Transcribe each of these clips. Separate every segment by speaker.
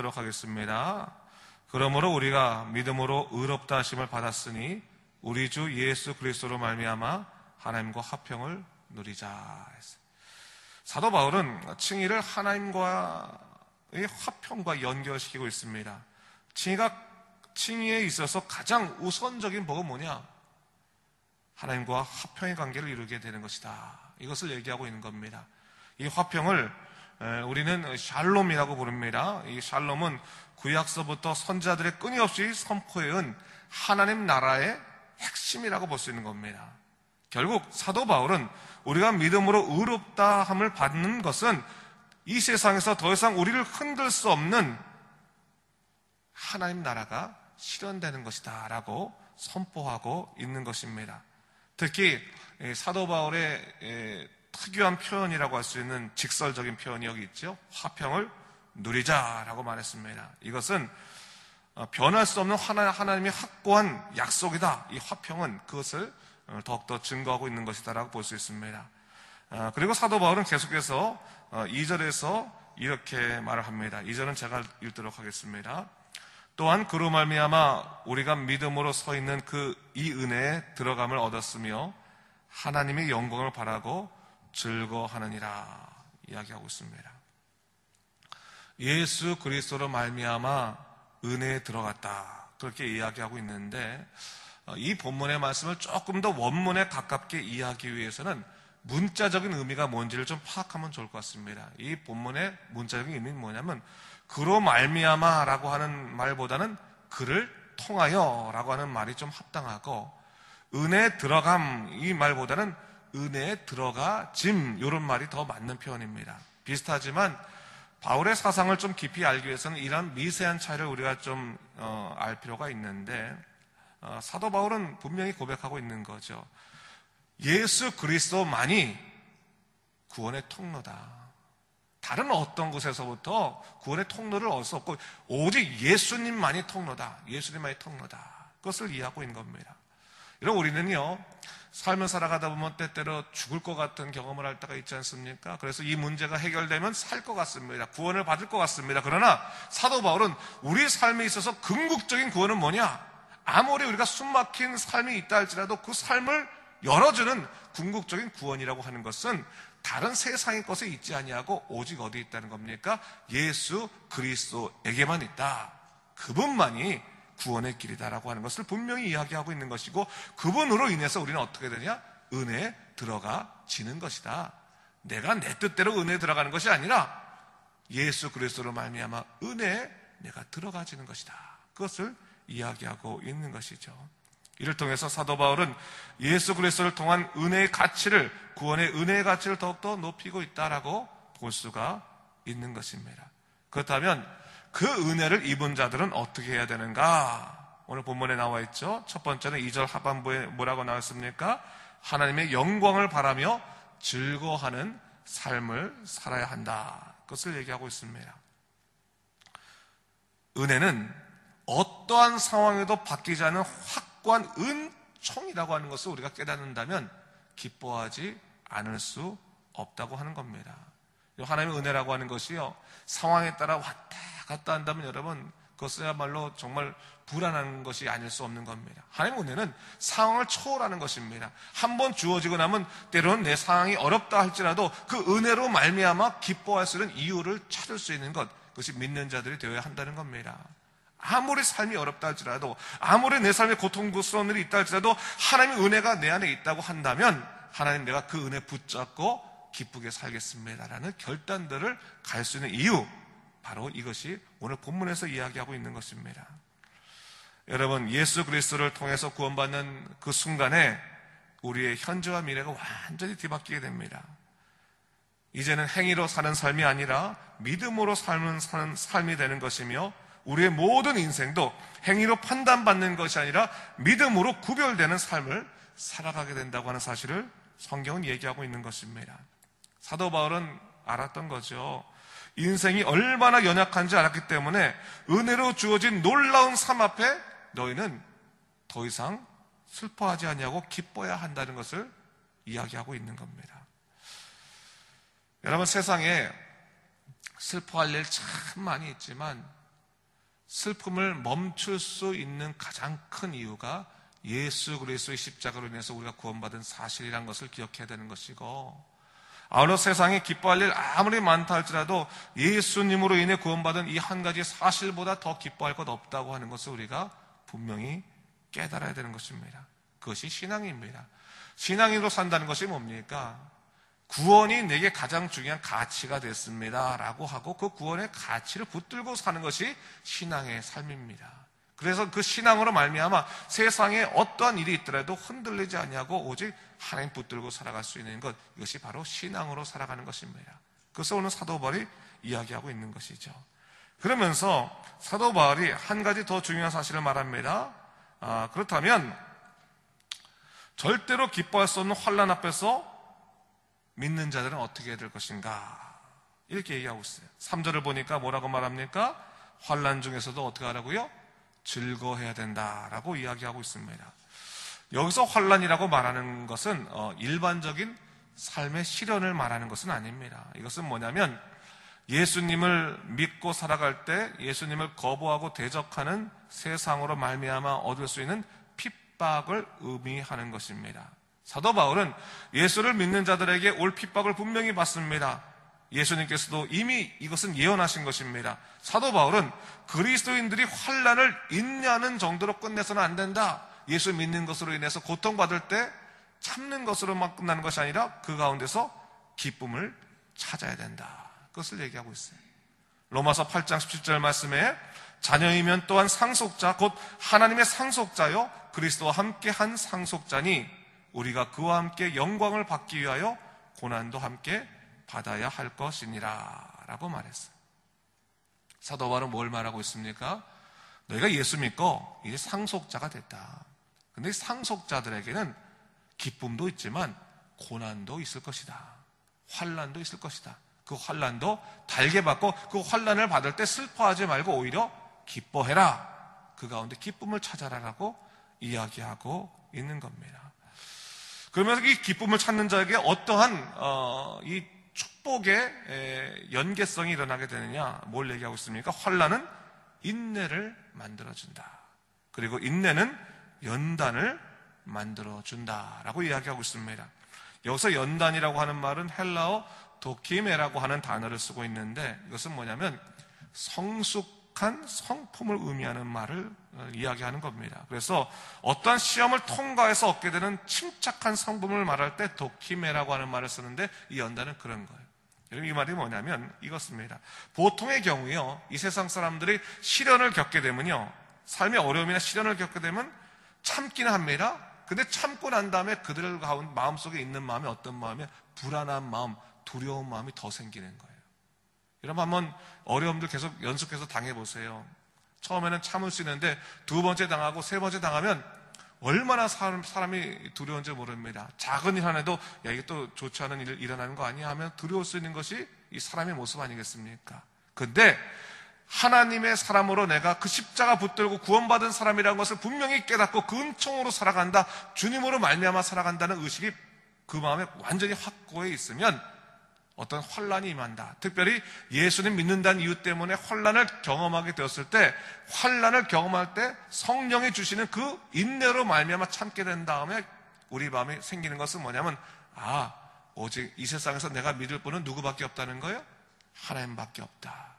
Speaker 1: 읽도록 하겠습니다. 그러므로 우리가 믿음으로 의롭다 하심을 받았으니 우리 주 예수 그리스도로 말미암아 하나님과 화평을 누리자. 사도 바울은 칭의를 하나님과의 화평과 연결시키고 있습니다. 칭의에 있어서 가장 우선적인 복은 뭐냐? 하나님과 화평의 관계를 이루게 되는 것이다. 이것을 얘기하고 있는 겁니다. 이 화평을 우리는 샬롬이라고 부릅니다. 이 샬롬은 구약서부터 선지자들의 끊임없이 선포해온 하나님 나라의 핵심이라고 볼 수 있는 겁니다. 결국 사도 바울은 우리가 믿음으로 의롭다함을 받는 것은 이 세상에서 더 이상 우리를 흔들 수 없는 하나님 나라가 실현되는 것이다 라고 선포하고 있는 것입니다. 특히 사도 바울의 특유한 표현이라고 할 수 있는 직설적인 표현이 여기 있죠. 화평을 누리자라고 말했습니다. 이것은 변할 수 없는 하나님의 확고한 약속이다. 이 화평은 그것을 더욱더 증거하고 있는 것이다라고 볼 수 있습니다. 그리고 사도 바울은 계속해서 2절에서 이렇게 말을 합니다. 2절은 제가 읽도록 하겠습니다. 또한 그로 말미암아 우리가 믿음으로 서 있는 이 은혜에 들어감을 얻었으며 하나님의 영광을 바라고 즐거워하느니라 이야기하고 있습니다. 예수 그리스도로 말미암아 은혜에 들어갔다 그렇게 이야기하고 있는데 이 본문의 말씀을 조금 더 원문에 가깝게 이해하기 위해서는 문자적인 의미가 뭔지를 좀 파악하면 좋을 것 같습니다. 이 본문의 문자적인 의미는 뭐냐면 그로 말미암아라고 하는 말보다는 그를 통하여라고 하는 말이 좀 합당하고 은혜에 들어감 이 말보다는 은혜에 들어가짐 이런 말이 더 맞는 표현입니다. 비슷하지만 바울의 사상을 좀 깊이 알기 위해서는 이런 미세한 차이를 우리가 좀 알 필요가 있는데 사도 바울은 분명히 고백하고 있는 거죠. 예수 그리스도만이 구원의 통로다. 다른 어떤 곳에서부터 구원의 통로를 얻을 수 없고 오직 예수님만이 통로다. 예수님만이 통로다. 그것을 이해하고 있는 겁니다. 여러분 우리는요 삶을 살아가다 보면 때때로 죽을 것 같은 경험을 할 때가 있지 않습니까? 그래서 이 문제가 해결되면 살 것 같습니다. 구원을 받을 것 같습니다. 그러나 사도 바울은 우리 삶에 있어서 궁극적인 구원은 뭐냐? 아무리 우리가 숨막힌 삶이 있다 할지라도 그 삶을 열어주는 궁극적인 구원이라고 하는 것은 다른 세상의 것에 있지 아니하고 오직 어디에 있다는 겁니까? 예수 그리스도에게만 있다. 그분만이 구원의 길이다라고 하는 것을 분명히 이야기하고 있는 것이고 그분으로 인해서 우리는 어떻게 되냐? 은혜에 들어가지는 것이다. 내가 내 뜻대로 은혜에 들어가는 것이 아니라 예수 그리스도로 말미암아 은혜에 내가 들어가지는 것이다. 그것을 이야기하고 있는 것이죠. 이를 통해서 사도 바울은 예수 그리스도를 통한 은혜의 가치를 구원의 은혜의 가치를 더욱더 높이고 있다라고 볼 수가 있는 것입니다. 그렇다면 그 은혜를 입은 자들은 어떻게 해야 되는가? 오늘 본문에 나와 있죠. 첫 번째는 2절 하반부에 뭐라고 나왔습니까? 하나님의 영광을 바라며 즐거워하는 삶을 살아야 한다. 그것을 얘기하고 있습니다. 은혜는 어떠한 상황에도 바뀌지 않는 확고한 은총이라고 하는 것을 우리가 깨닫는다면 기뻐하지 않을 수 없다고 하는 겁니다. 하나님의 은혜라고 하는 것이요 상황에 따라 왔다 갔다 한다면 여러분 그것이야말로 정말 불안한 것이 아닐 수 없는 겁니다. 하나님의 은혜는 상황을 초월하는 것입니다. 한번 주어지고 나면 때로는 내 상황이 어렵다 할지라도 그 은혜로 말미암아 기뻐할 수 있는 이유를 찾을 수 있는 것 그것이 믿는 자들이 되어야 한다는 겁니다. 아무리 삶이 어렵다 할지라도 아무리 내 삶에 고통스러운 일이 있다 할지라도 하나님의 은혜가 내 안에 있다고 한다면 하나님 내가 그 은혜 붙잡고 기쁘게 살겠습니다라는 결단들을 갈 수 있는 이유 바로 이것이 오늘 본문에서 이야기하고 있는 것입니다. 여러분 예수 그리스도를 통해서 구원받는 그 순간에 우리의 현재와 미래가 완전히 뒤바뀌게 됩니다. 이제는 행위로 사는 삶이 아니라 믿음으로 사는 삶이 되는 것이며 우리의 모든 인생도 행위로 판단받는 것이 아니라 믿음으로 구별되는 삶을 살아가게 된다고 하는 사실을 성경은 얘기하고 있는 것입니다. 사도 바울은 알았던 거죠. 인생이 얼마나 연약한지 알았기 때문에 은혜로 주어진 놀라운 삶 앞에 너희는 더 이상 슬퍼하지 아니하고 기뻐해야 한다는 것을 이야기하고 있는 겁니다. 여러분 세상에 슬퍼할 일 참 많이 있지만 슬픔을 멈출 수 있는 가장 큰 이유가 예수 그리스도의 십자가로 인해서 우리가 구원받은 사실이란 것을 기억해야 되는 것이고, 아울러 세상에 기뻐할 일 아무리 많다 할지라도 예수님으로 인해 구원받은 이 한 가지 사실보다 더 기뻐할 것 없다고 하는 것을 우리가 분명히 깨달아야 되는 것입니다. 그것이 신앙입니다. 신앙인으로 산다는 것이 뭡니까? 구원이 내게 가장 중요한 가치가 됐습니다 라고 하고 그 구원의 가치를 붙들고 사는 것이 신앙의 삶입니다. 그래서 그 신앙으로 말미암아 세상에 어떠한 일이 있더라도 흔들리지 아니하고 오직 하나님 붙들고 살아갈 수 있는 것, 이것이 바로 신앙으로 살아가는 것입니다. 그래서 오늘 사도 바울이 이야기하고 있는 것이죠. 그러면서 사도 바울이 한 가지 더 중요한 사실을 말합니다. 그렇다면 절대로 기뻐할 수 없는 환난 앞에서 믿는 자들은 어떻게 해야 될 것인가, 이렇게 얘기하고 있어요. 3절을 보니까 뭐라고 말합니까? 환난 중에서도 어떻게 하라고요? 즐거워해야 된다라고 이야기하고 있습니다. 여기서 환난이라고 말하는 것은 일반적인 삶의 시련을 말하는 것은 아닙니다. 이것은 뭐냐면 예수님을 믿고 살아갈 때 예수님을 거부하고 대적하는 세상으로 말미암아 얻을 수 있는 핍박을 의미하는 것입니다. 사도 바울은 예수를 믿는 자들에게 올 핍박을 분명히 받습니다. 예수님께서도 이미 이것은 예언하신 것입니다. 사도 바울은 그리스도인들이 환난을 인내하는 정도로 끝내서는 안 된다. 예수 믿는 것으로 인해서 고통받을 때 참는 것으로만 끝나는 것이 아니라 그 가운데서 기쁨을 찾아야 된다. 그것을 얘기하고 있어요. 로마서 8장 17절 말씀에 자녀이면 또한 상속자 곧 하나님의 상속자요 그리스도와 함께 한 상속자니 우리가 그와 함께 영광을 받기 위하여 고난도 함께 받아야 할 것이니라 라고 말했어요. 사도 바울은 뭘 말하고 있습니까? 너희가 예수 믿고 이제 상속자가 됐다. 근데 상속자들에게는 기쁨도 있지만 고난도 있을 것이다. 환난도 있을 것이다. 그 환난도 달게 받고 그 환난을 받을 때 슬퍼하지 말고 오히려 기뻐해라. 그 가운데 기쁨을 찾아라라고 이야기하고 있는 겁니다. 그러면서 이 기쁨을 찾는 자에게 어떠한 이 축복의 연계성이 일어나게 되느냐, 뭘 얘기하고 있습니까? 환난은 인내를 만들어준다. 그리고 인내는 연단을 만들어준다라고 이야기하고 있습니다. 여기서 연단이라고 하는 말은 헬라어 도키메라고 하는 단어를 쓰고 있는데 이것은 뭐냐면 성숙한 성품을 의미하는 말을 이야기하는 겁니다. 그래서 어떠한 시험을 통과해서 얻게 되는 침착한 성품을 말할 때 도키메라고 하는 말을 쓰는데 이 연단은 그런 거예요. 여러분, 이 말이 뭐냐면 이것입니다. 보통의 경우요, 이 세상 사람들이 시련을 겪게 되면요, 삶의 어려움이나 시련을 겪게 되면 참기는 합니다. 근데 참고 난 다음에 그들 가운데 마음속에 있는 마음이 어떤 마음이에요? 불안한 마음, 두려운 마음이 더 생기는 거예요. 여러분, 한번 어려움들 계속 연속해서 당해보세요. 처음에는 참을 수 있는데 두 번째 당하고 세 번째 당하면 얼마나 사람이 두려운지 모릅니다. 작은 일 하나도 야, 이게 또 좋지 않은 일 일어나는 거 아니야 하면 두려울 수 있는 것이 이 사람의 모습 아니겠습니까? 근데 하나님의 사람으로 내가 그 십자가 붙들고 구원받은 사람이라는 것을 분명히 깨닫고 그 은총으로 살아간다, 주님으로 말미암아 살아간다는 의식이 그 마음에 완전히 확고해 있으면 어떤 환난이 임한다. 특별히 예수님 믿는다는 이유 때문에 환난을 경험하게 되었을 때, 환난을 경험할 때 성령이 주시는 그 인내로 말미암아 참게 된 다음에 우리 마음에 생기는 것은 뭐냐면, 오직 이 세상에서 내가 믿을 분은 누구밖에 없다는 거예요? 하나님밖에 없다.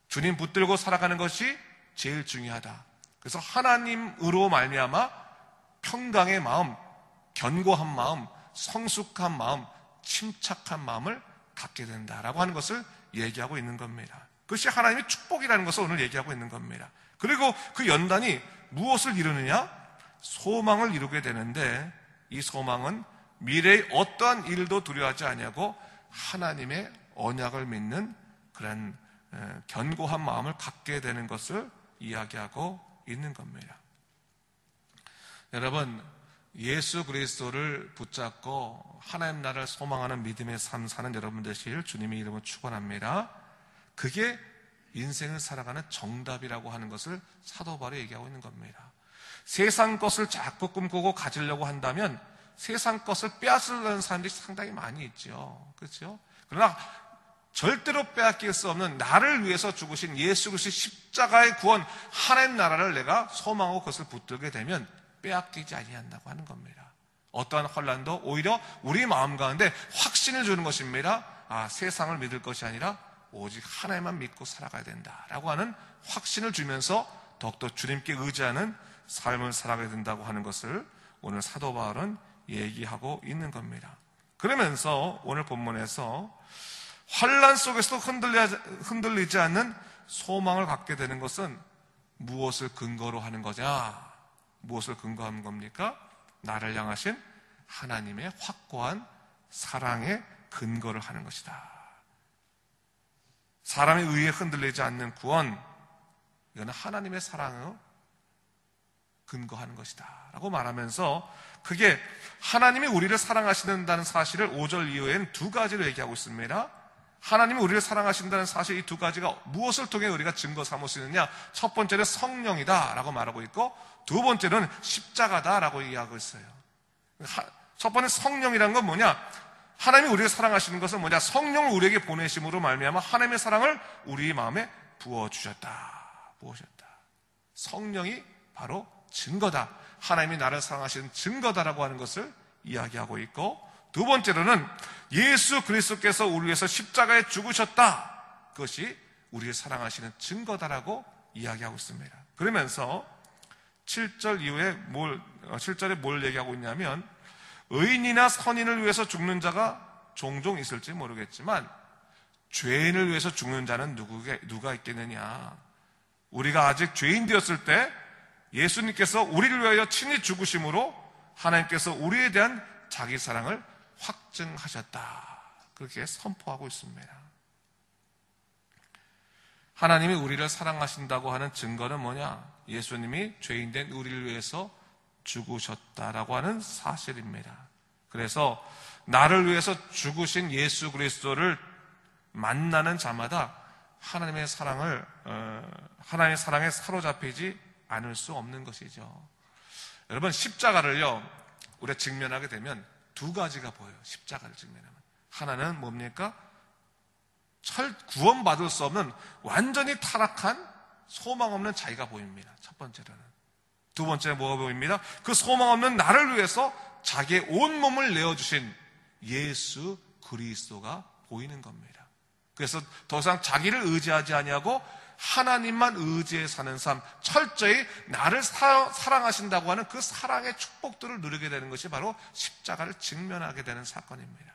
Speaker 1: 주님 붙들고 살아가는 것이 제일 중요하다. 그래서 하나님으로 말미암아 평강의 마음, 견고한 마음, 성숙한 마음, 침착한 마음을 갖게 된다라고 하는 것을 얘기하고 있는 겁니다. 그것이 하나님의 축복이라는 것을 오늘 얘기하고 있는 겁니다. 그리고 그 연단이 무엇을 이루느냐? 소망을 이루게 되는데, 이 소망은 미래의 어떠한 일도 두려워하지 아니하고 하나님의 언약을 믿는 그런 견고한 마음을 갖게 되는 것을 이야기하고 있는 겁니다. 여러분, 예수 그리스도를 붙잡고 하나님 나라를 소망하는 믿음의 삶 사는 여러분 되시길 주님의 이름으로 축원합니다. 그게 인생을 살아가는 정답이라고 하는 것을 사도 바울이 얘기하고 있는 겁니다. 세상 것을 자꾸 꿈꾸고 가지려고 한다면 세상 것을 빼앗으려는 사람들이 상당히 많이 있죠. 그렇죠? 그러나 절대로 빼앗길 수 없는 나를 위해서 죽으신 예수 그리스도의 십자가의 구원, 하나님 나라를 내가 소망하고 그것을 붙들게 되면 빼앗기지 아니한다고 하는 겁니다. 어떠한 혼란도 오히려 우리 마음 가운데 확신을 주는 것입니다. 세상을 믿을 것이 아니라 오직 하나님만 믿고 살아가야 된다라고 하는 확신을 주면서 더욱더 주님께 의지하는 삶을 살아가야 된다고 하는 것을 오늘 사도 바울은 얘기하고 있는 겁니다. 그러면서 오늘 본문에서 환난 속에서도 흔들리지 않는 소망을 갖게 되는 것은 무엇을 근거로 하는 거냐? 무엇을 근거하는 겁니까? 나를 향하신 하나님의 확고한 사랑의 근거를 하는 것이다. 사람의 의에 흔들리지 않는 구원, 이거는 하나님의 사랑을 근거하는 것이다 라고 말하면서 그게 하나님이 우리를 사랑하신다는 사실을 5절 이후에는 두 가지를 얘기하고 있습니다. 하나님이 우리를 사랑하신다는 사실, 이 두 가지가 무엇을 통해 우리가 증거 삼을 수 있느냐? 첫 번째는 성령이다 라고 말하고 있고, 두 번째는 십자가다 라고 이야기하고 있어요. 첫 번째 성령이라는 건 뭐냐? 하나님이 우리를 사랑하시는 것은 뭐냐? 성령을 우리에게 보내심으로 말미암아 하나님의 사랑을 우리 마음에 부어주셨다. 성령이 바로 증거다. 하나님이 나를 사랑하시는 증거다라고 하는 것을 이야기하고 있고, 두 번째로는 예수 그리스도께서 우리 위해서 십자가에 죽으셨다. 그것이 우리를 사랑하시는 증거다라고 이야기하고 있습니다. 그러면서 7절 이후에 7절에 뭘 얘기하고 있냐면, 의인이나 선인을 위해서 죽는 자가 종종 있을지 모르겠지만 죄인을 위해서 죽는 자는 누가 있겠느냐? 우리가 아직 죄인 되었을 때 예수님께서 우리를 위하여 친히 죽으심으로 하나님께서 우리에 대한 자기 사랑을 확증하셨다. 그렇게 선포하고 있습니다. 하나님이 우리를 사랑하신다고 하는 증거는 뭐냐? 예수님이 죄인된 우리를 위해서 죽으셨다라고 하는 사실입니다. 그래서 나를 위해서 죽으신 예수 그리스도를 만나는 자마다 하나님의 사랑에 사로잡히지 않을 수 없는 것이죠. 여러분, 십자가를요, 우리가 직면하게 되면 두 가지가 보여요. 십자가를 직면하면. 하나는 뭡니까? 구원받을 수 없는 완전히 타락한 소망 없는 자기가 보입니다. 첫 번째로는. 두 번째는 뭐가 보입니다? 그 소망 없는 나를 위해서 자기의 온 몸을 내어주신 예수 그리스도가 보이는 겁니다. 그래서 더 이상 자기를 의지하지 아니하고 하나님만 의지해 사는 삶, 철저히 나를 사랑하신다고 하는 그 사랑의 축복들을 누리게 되는 것이 바로 십자가를 직면하게 되는 사건입니다.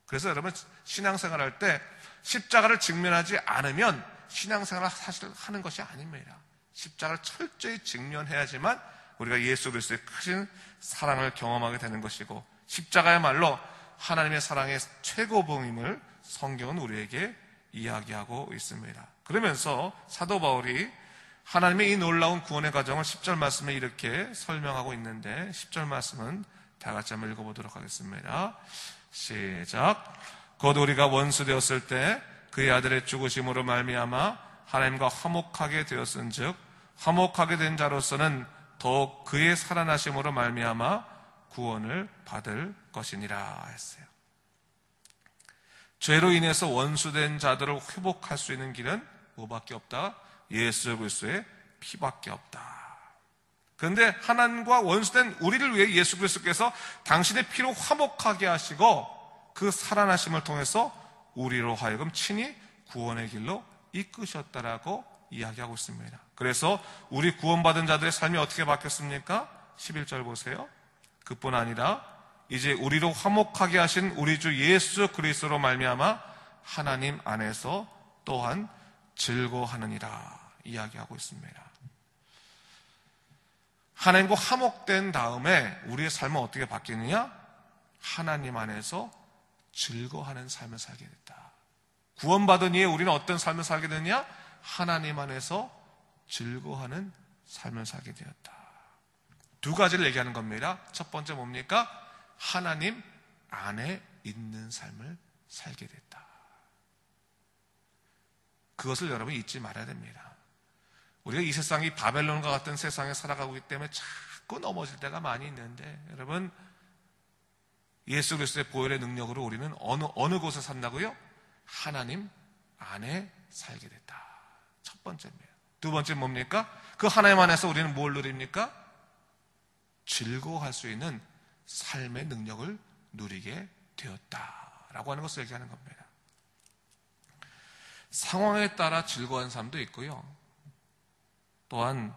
Speaker 1: 그래서 여러분, 신앙생활 할 때 십자가를 직면하지 않으면 신앙생활을 사실 하는 것이 아닙니다. 십자가를 철저히 직면해야지만 우리가 예수 그리스도의 크신 사랑을 경험하게 되는 것이고, 십자가야말로 하나님의 사랑의 최고봉임을 성경은 우리에게 이야기하고 있습니다. 그러면서 사도 바울이 하나님의 이 놀라운 구원의 과정을 10절 말씀에 이렇게 설명하고 있는데, 10절 말씀은 다 같이 한번 읽어보도록 하겠습니다. 시작. 곧 우리가 원수 되었을 때 그의 아들의 죽으심으로 말미암아 하나님과 화목하게 되었은즉 화목하게 된 자로서는 더욱 그의 살아나심으로 말미암아 구원을 받을 것이니라 했어요. 죄로 인해서 원수된 자들을 회복할 수 있는 길은 뭐밖에 없다? 예수 그리스도의 피밖에 없다. 그런데 하나님과 원수된 우리를 위해 예수 그리스도께서 당신의 피로 화목하게 하시고 그 살아나심을 통해서 우리로 하여금 친히 구원의 길로 이끄셨다라고 이야기하고 있습니다. 그래서 우리 구원받은 자들의 삶이 어떻게 바뀌었습니까? 11절 보세요. 그뿐 아니라 이제 우리로 화목하게 하신 우리 주 예수 그리스도로 말미암아 하나님 안에서 또한 즐거워하느니라 이야기하고 있습니다. 하나님과 화목된 다음에 우리의 삶은 어떻게 바뀌느냐? 하나님 안에서 즐거워하는 삶을 살게 됐다. 구원받은 이에 우리는 어떤 삶을 살게 됐냐? 하나님 안에서 즐거워하는 삶을 살게 되었다. 두 가지를 얘기하는 겁니다. 첫 번째 뭡니까? 하나님 안에 있는 삶을 살게 됐다. 그것을 여러분 잊지 말아야 됩니다. 우리가 이 세상이 바벨론과 같은 세상에 살아가고 있기 때문에 자꾸 넘어질 때가 많이 있는데, 여러분, 예수 그리스도의 보혈의 능력으로 우리는 어느 곳에 산다고요? 하나님 안에 살게 됐다. 첫 번째입니다. 두 번째 뭡니까? 그 하나님 안에서 우리는 뭘 누립니까? 즐거워할 수 있는 삶의 능력을 누리게 되었다라고 하는 것을 얘기하는 겁니다. 상황에 따라 즐거워하는 사람도 있고요. 또한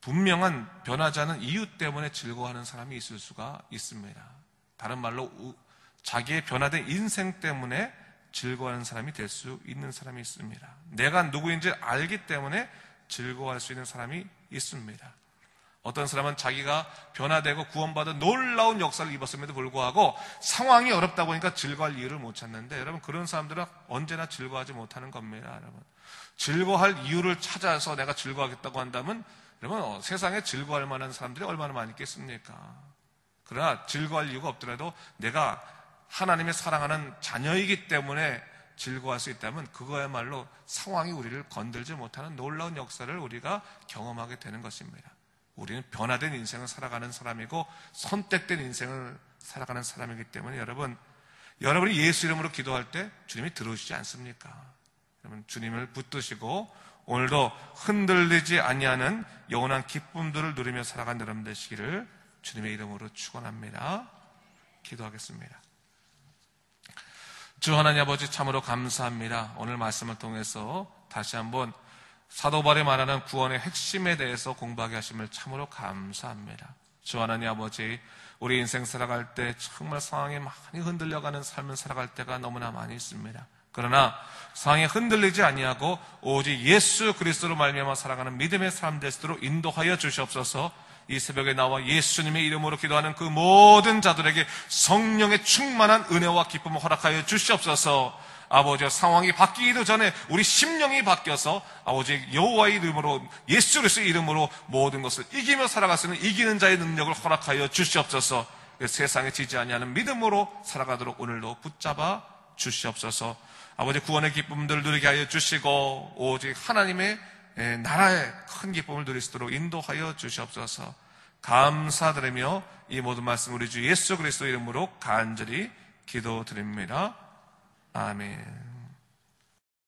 Speaker 1: 분명한 변하지 않은 이유 때문에 즐거워하는 사람이 있을 수가 있습니다. 다른 말로 자기의 변화된 인생 때문에 즐거워하는 사람이 될 수 있는 사람이 있습니다. 내가 누구인지 알기 때문에 즐거워할 수 있는 사람이 있습니다. 어떤 사람은 자기가 변화되고 구원받은 놀라운 역사를 입었음에도 불구하고 상황이 어렵다 보니까 즐거워할 이유를 못 찾는데, 여러분, 그런 사람들은 언제나 즐거워하지 못하는 겁니다. 여러분, 즐거워할 이유를 찾아서 내가 즐거워하겠다고 한다면, 여러분, 세상에 즐거워할 만한 사람들이 얼마나 많이 있겠습니까? 그러나 즐거워할 이유가 없더라도 내가 하나님의 사랑하는 자녀이기 때문에 즐거워할 수 있다면 그거야말로 상황이 우리를 건들지 못하는 놀라운 역사를 우리가 경험하게 되는 것입니다. 우리는 변화된 인생을 살아가는 사람이고 선택된 인생을 살아가는 사람이기 때문에 여러분이 예수 이름으로 기도할 때 주님이 들어오시지 않습니까? 여러분, 주님을 붙드시고 오늘도 흔들리지 아니하는 영원한 기쁨들을 누리며 살아가는 여러분 되시기를 주님의 이름으로 축원합니다. 기도하겠습니다. 주 하나님 아버지, 참으로 감사합니다. 오늘 말씀을 통해서 다시 한번 사도 바울이 말하는 구원의 핵심에 대해서 공부하게 하심을 참으로 감사합니다. 주 하나님 아버지, 우리 인생 살아갈 때 정말 상황이 많이 흔들려가는 삶을 살아갈 때가 너무나 많이 있습니다. 그러나 상황이 흔들리지 아니하고 오직 예수 그리스도로 말미암아 살아가는 믿음의 삶 될 수 있도록 인도하여 주시옵소서. 이 새벽에 나와 예수님의 이름으로 기도하는 그 모든 자들에게 성령의 충만한 은혜와 기쁨을 허락하여 주시옵소서. 아버지와 상황이 바뀌기도 전에 우리 심령이 바뀌어서 아버지 여호와의 이름으로, 예수 그리스도의 이름으로 모든 것을 이기며 살아갈 수 있는 이기는 자의 능력을 허락하여 주시옵소서. 세상에 지지 아니하는 믿음으로 살아가도록 오늘도 붙잡아 주시옵소서. 아버지, 구원의 기쁨들을 누리게 하여 주시고 오직 하나님의 나라의 큰 기쁨을 누릴 수 있도록 인도하여 주시옵소서. 감사드리며 이 모든 말씀 우리 주 예수 그리스도 이름으로 간절히 기도드립니다. 아멘.